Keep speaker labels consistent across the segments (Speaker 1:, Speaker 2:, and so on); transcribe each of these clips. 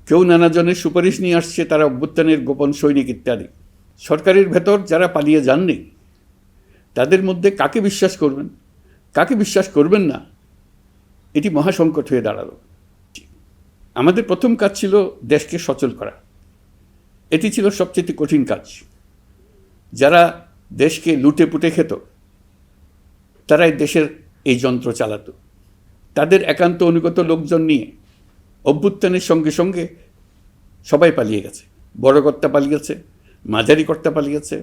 Speaker 1: কেউ নানাজনের সুপারিশ নিয়ে আসছে, তারা অভ্যুত্থানের গোপন সৈনিক ইত্যাদি। সরকারের ভেতর যারা পালিয়ে যাননি তাদের মধ্যে কাকে বিশ্বাস করবেন, কাকে বিশ্বাস করবেন না, এটি মহাসংকট হয়ে দাঁড়ালো। আমাদের প্রথম কাজ ছিল দেশকে সচল করা। এটি ছিল সবচেয়ে কঠিন কাজ। যারা দেশকে লুটে পুটে খেত তারাই দেশের এই যন্ত্র চালাতো। তাদের একান্ত অনুগত লোকজন নিয়ে অভ্যুত্থানের সঙ্গে সঙ্গে সবাই পালিয়ে গেছে। বড় কর্তা পালিয়েছে, মাঝারি কর্তা পালিয়েছে,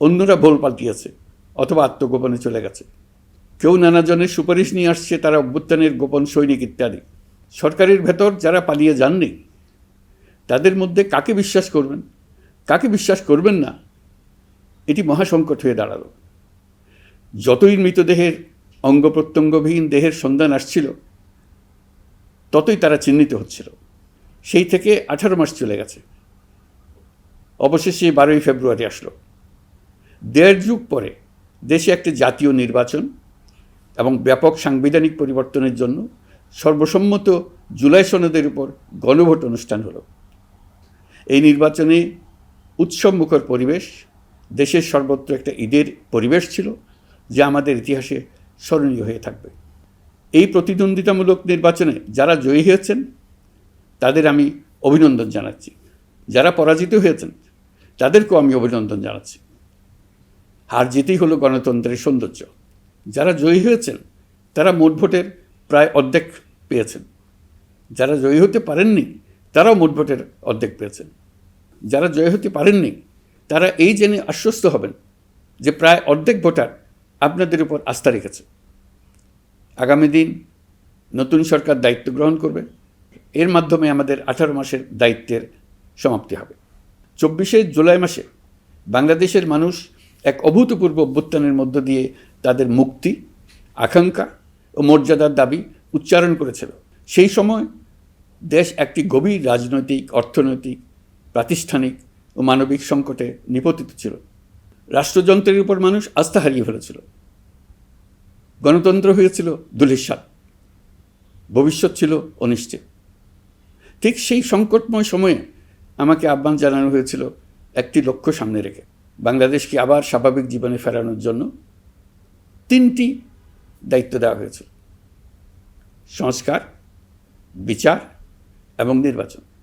Speaker 1: অন্যরা ভোল পাল্টিয়েছে অথবা আত্মগোপনে চলে গেছে। কেউ নানাজনের সুপারিশ নিয়ে আসছে, তারা অভ্যুত্থানের গোপন সৈনিক ইত্যাদি। সরকারের ভেতর যারা পালিয়ে যাননি তাদের মধ্যে কাকে বিশ্বাস করবেন, কাকে বিশ্বাস করবেন না, এটি মহাসংকট হয়ে দাঁড়ালো। যতই মৃতদেহের অঙ্গ প্রত্যঙ্গবিহীন দেহের সন্ধান আসছিল ততই তারা চিহ্নিত হচ্ছিল। সেই থেকে 18 মাস চলে গেছে। অবশেষে 12ই ফেব্রুয়ারি আসলো। 1.5 যুগ পরে দেশে একটি জাতীয় নির্বাচন এবং ব্যাপক সাংবিধানিক পরিবর্তনের জন্য সর্বসম্মত জুলাই সনদের উপর গণভোট অনুষ্ঠান হলো। এই নির্বাচনে উৎসবমুখর পরিবেশ, দেশের সর্বত্র একটা ঈদের পরিবেশ ছিল, যা আমাদের ইতিহাসে স্মরণীয় হয়ে থাকবে। এই প্রতিদ্বন্দ্বিতামূলক নির্বাচনে যারা জয়ী হয়েছেন তাদের আমি অভিনন্দন জানাচ্ছি। যারা পরাজিত হয়েছেন তাদেরকেও আমি অভিনন্দন জানাচ্ছি। হার জিতেই হলো গণতন্ত্রের সৌন্দর্য। যারা জয়ী হয়েছেন তারা মোট ভোটের প্রায় অর্ধেক পেয়েছেন। যারা জয়ী হতে পারেননি তারাও মোট ভোটের অর্ধেক পেয়েছেন। যারা জয়ী হতে পারেননি তারা এই জেনে আশ্বস্ত হবেন যে প্রায় অর্ধেক ভোটার আপনাদের উপর আস্থা রেখেছে। আগামী দিন নতুন সরকার দায়িত্ব গ্রহণ করবে। এর মাধ্যমে আমাদের 18 মাসের দায়িত্বের সমাপ্তি হবে। 24শে জুলাই মাসে বাংলাদেশের মানুষ এক অভূতপূর্ব অভ্যুত্থানের মধ্য দিয়ে তাদের মুক্তি, আকাঙ্ক্ষা ও মর্যাদার দাবি উচ্চারণ করেছিল। সেই সময় দেশ একটি গভীর রাজনৈতিক, অর্থনৈতিক, প্রাতিষ্ঠানিক ও মানবিক সংকটে নিপতিত ছিল। রাষ্ট্রযন্ত্রের উপর মানুষ আস্থা হারিয়ে ফেলেছিল। গণতন্ত্র হয়েছিল ধূলিসাৎ, ভবিষ্যৎ ছিল অনিশ্চিত। ঠিক সেই সংকটময় সময়ে আমাকে আহ্বান জানানো হয়েছিল একটি লক্ষ্য সামনে রেখে, বাংলাদেশকে আবার স্বাভাবিক জীবনে ফেরানোর জন্য 3টি দায়িত্ব দেওয়া হয়েছিল: সংস্কার, বিচার এবং নির্বাচন।